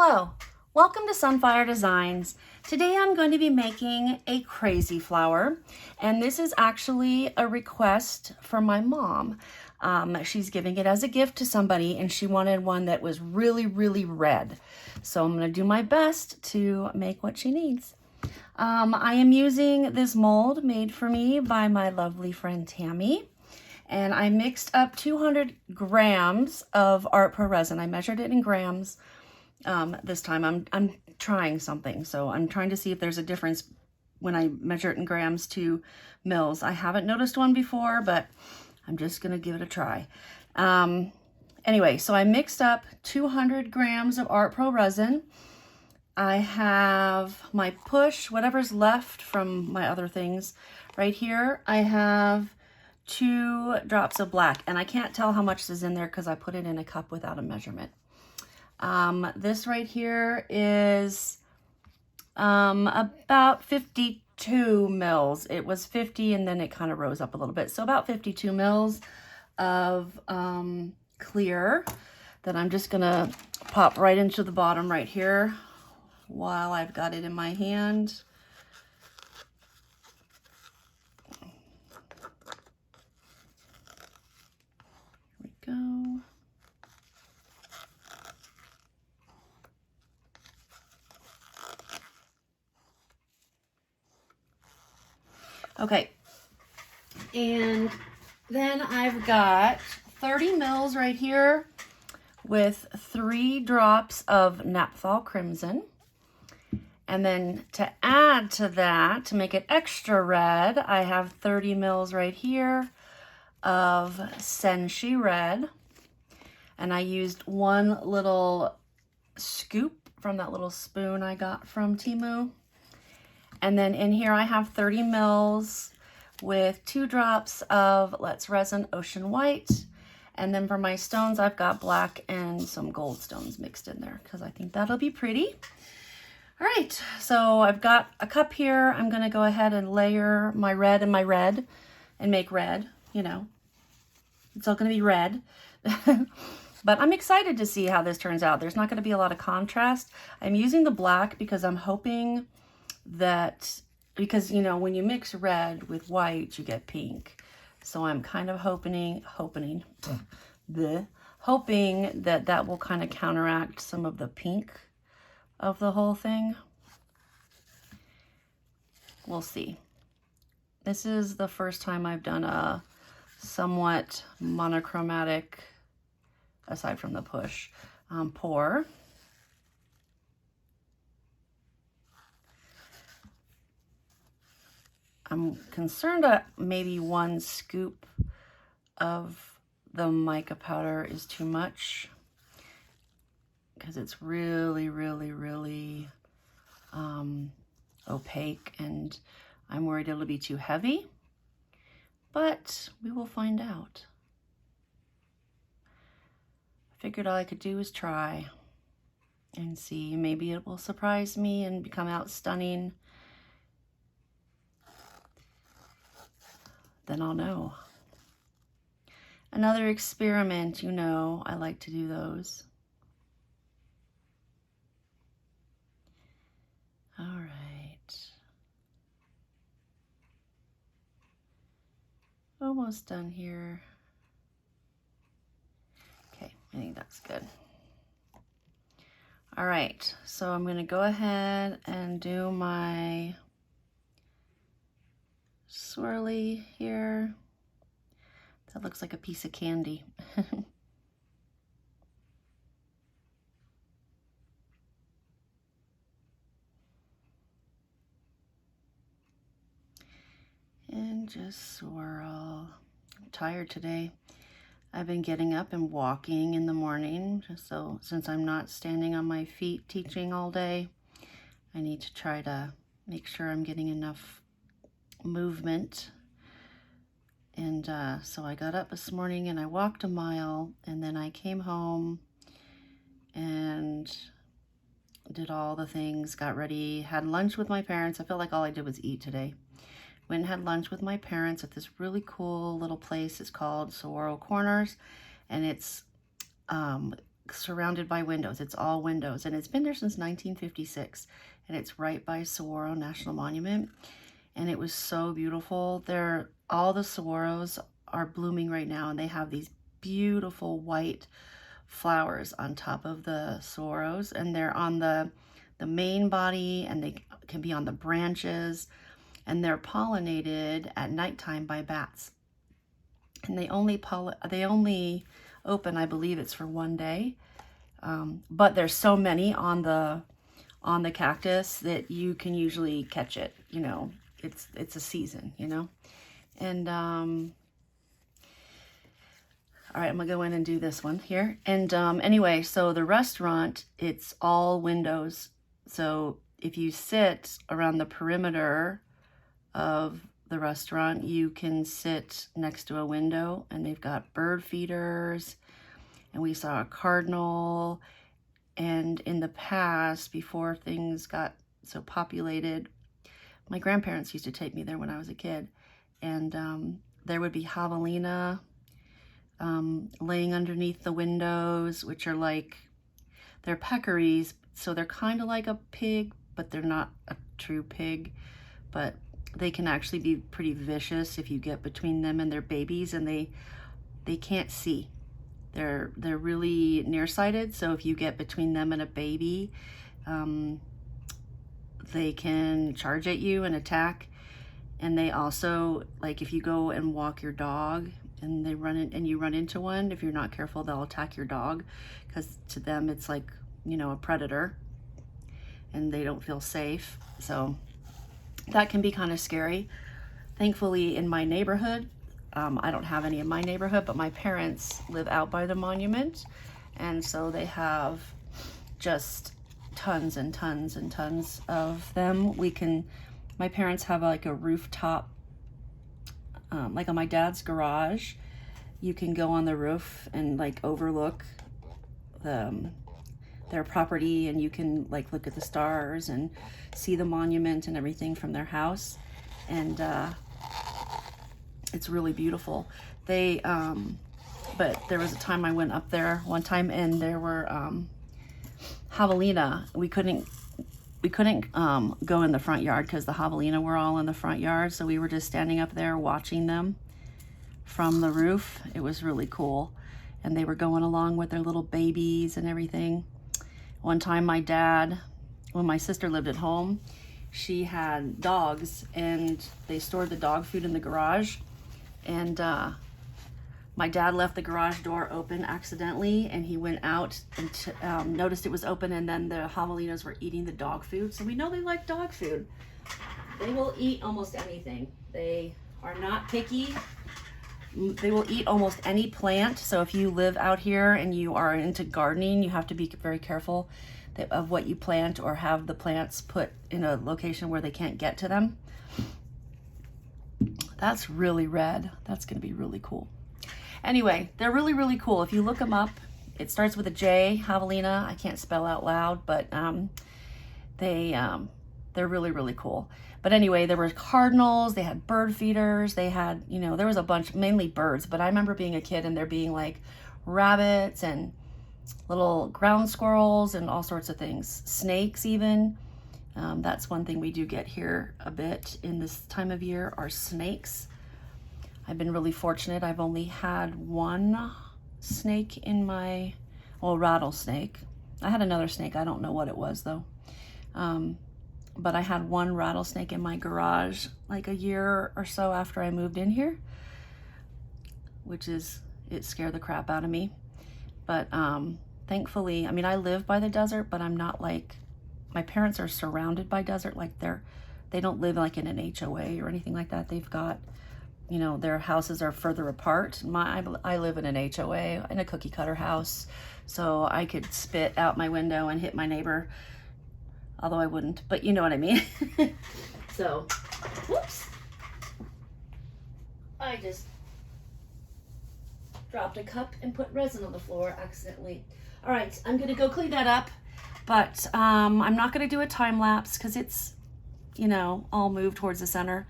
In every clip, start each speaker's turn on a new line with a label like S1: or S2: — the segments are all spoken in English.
S1: Hello, welcome to Sunfire Designs. Today I'm going to be making a crazy flower, and this is actually a request from my mom. She's giving it as a gift to somebody, and she wanted one that was really, really red. So I'm going to do my best to make what she needs. I am using this mold made for me by my lovely friend Tammy. And I mixed up 200 grams of ArtPro resin. I measured it in grams. This time I'm trying something, so I'm trying to see if there's a difference when I measure it in grams to mils. I haven't noticed one before, but I'm just gonna give it a try. Anyway, so I mixed up 200 grams of ArtPro resin. I have my push, whatever's left from my other things right here. I have 2 drops of black, and I can't tell how much is in there because I put it in a cup without a measurement. This right here is about 52 mils. It was 50 and then it kind of rose up a little bit. So about 52 mils of clear that I'm just gonna pop right into the bottom right here while I've got it in my hand. Here we go. Okay, and then I've got 30 mils right here with 3 drops of Naphthol Crimson. And then to add to that, to make it extra red, I have 30 mils right here of Senshi Red. And I used 1 little scoop from that little spoon I got from Temu. And then in here I have 30 mils with 2 drops of Let's Resin Ocean White. And then for my stones, I've got black and some gold stones mixed in there because I think that'll be pretty. All right, so I've got a cup here. I'm gonna go ahead and layer my red and my red and make red, you know. It's all gonna be red. But I'm excited to see how this turns out. There's not gonna be a lot of contrast. I'm using the black because I'm hoping that, because you know, when you mix red with white, you get pink. So I'm kind of hoping that that will kind of counteract some of the pink of the whole thing. We'll see. This is the first time I've done a somewhat monochromatic, aside from the push, pour. I'm concerned that maybe 1 scoop of the mica powder is too much because it's really, really, really opaque, and I'm worried it'll be too heavy, but we will find out. I figured all I could do is try and see. Maybe it will surprise me and come out stunning. Then I'll know. Another experiment, you know, I like to do those. All right. Almost done here. Okay, I think that's good. All right, so I'm gonna go ahead and do my swirly here. That looks like a piece of candy. And just swirl. I'm tired today. I've been getting up and walking in the morning, so since I'm not standing on my feet teaching all day, I need to try to make sure I'm getting enough movement. And so I got up this morning and I walked a mile, and then I came home and did all the things, got ready, had lunch with my parents. I felt like all I did was eat today. Went and had lunch with my parents at this really cool little place. It's called Saguaro Corners, and it's surrounded by windows. It's all windows, and it's been there since 1956, and it's right by Saguaro National Monument, and it was so beautiful. All the saguaros are blooming right now, and they have these beautiful white flowers on top of the saguaros, and they're on the main body, and they can be on the branches, and they're pollinated at nighttime by bats. And they only open, I believe it's for one day, but there's so many on the cactus that you can usually catch it. You know, it's a season, you know. And all right, I'm gonna go in and do this one here. And anyway, so the restaurant, it's all windows. So if you sit around the perimeter of the restaurant, you can sit next to a window, and they've got bird feeders, and we saw a cardinal. And in the past, before things got so populated, my grandparents used to take me there when I was a kid, and there would be javelina laying underneath the windows, which are like, they're peccaries, so they're kind of like a pig, but they're not a true pig, but they can actually be pretty vicious if you get between them and their babies, and they can't see. They're really nearsighted, so if you get between them and a baby, they can charge at you and attack. And they also, like, if you go and walk your dog and you run into one, if you're not careful, they'll attack your dog, because to them it's like, you know, a predator, and they don't feel safe. So that can be kind of scary. Thankfully, in my neighborhood, I don't have any in my neighborhood, but my parents live out by the monument, and so they have just tons and tons and tons of them. My parents have like a rooftop, like on my dad's garage. You can go on the roof and like overlook their property, and you can like look at the stars and see the monument and everything from their house, and it's really beautiful. But there was a time I went up there one time, and there were javelina. We couldn't go in the front yard because the javelina were all in the front yard, so we were just standing up there watching them from the roof. It was really cool, and they were going along with their little babies and everything. One time my dad, when my sister lived at home, she had dogs, and they stored the dog food in the garage, and my dad left the garage door open accidentally, and he went out and noticed it was open, and then the javelinas were eating the dog food. So we know they like dog food. They will eat almost anything. They are not picky. They will eat almost any plant. So if you live out here and you are into gardening, you have to be very careful of what you plant, or have the plants put in a location where they can't get to them. That's really red. That's going to be really cool. Anyway, they're really, really cool. If you look them up, it starts with a J, javelina. I can't spell out loud, but they're really, really cool. But anyway, there were cardinals, they had bird feeders, they had, you know, there was a bunch, mainly birds, but I remember being a kid and there being like rabbits and little ground squirrels and all sorts of things. Snakes even. That's one thing we do get here a bit in this time of year, are snakes. I've been really fortunate. I've only had one snake in my, well, rattlesnake. I had another snake. I don't know what it was though. But I had one rattlesnake in my garage like a year or so after I moved in here, it scared the crap out of me. But thankfully, I mean, I live by the desert, but I'm not like, my parents are surrounded by desert. Like they don't live like in an HOA or anything like that. They've got, you know, their houses are further apart. I live in an HOA, in a cookie cutter house, so I could spit out my window and hit my neighbor, although I wouldn't, but you know what I mean. So, whoops. I just dropped a cup and put resin on the floor accidentally. All right, I'm gonna go clean that up, but I'm not gonna do a time lapse because it's you know, all move towards the center.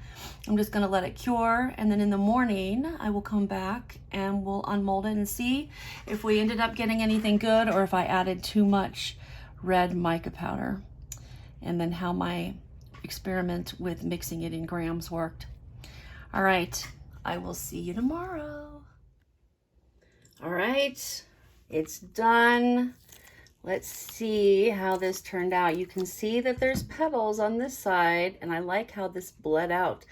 S1: I'm just gonna let it cure, and then in the morning I will come back and we'll unmold it and see if we ended up getting anything good or if I added too much red mica powder, and then how my experiment with mixing it in grams worked. All right, I will see you tomorrow. All right, it's done. Let's see how this turned out. You can see that there's petals on this side, and I like how this bled out.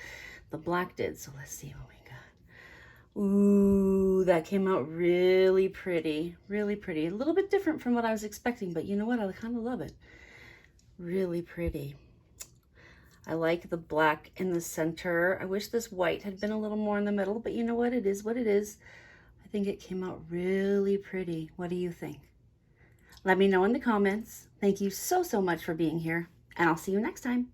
S1: The black did, so let's see what we got. Ooh, that came out really pretty, really pretty. A little bit different from what I was expecting, but you know what? I kind of love it. Really pretty. I like the black in the center. I wish this white had been a little more in the middle, but you know what? It is what it is. I think it came out really pretty. What do you think? Let me know in the comments. Thank you so, so much for being here, and I'll see you next time.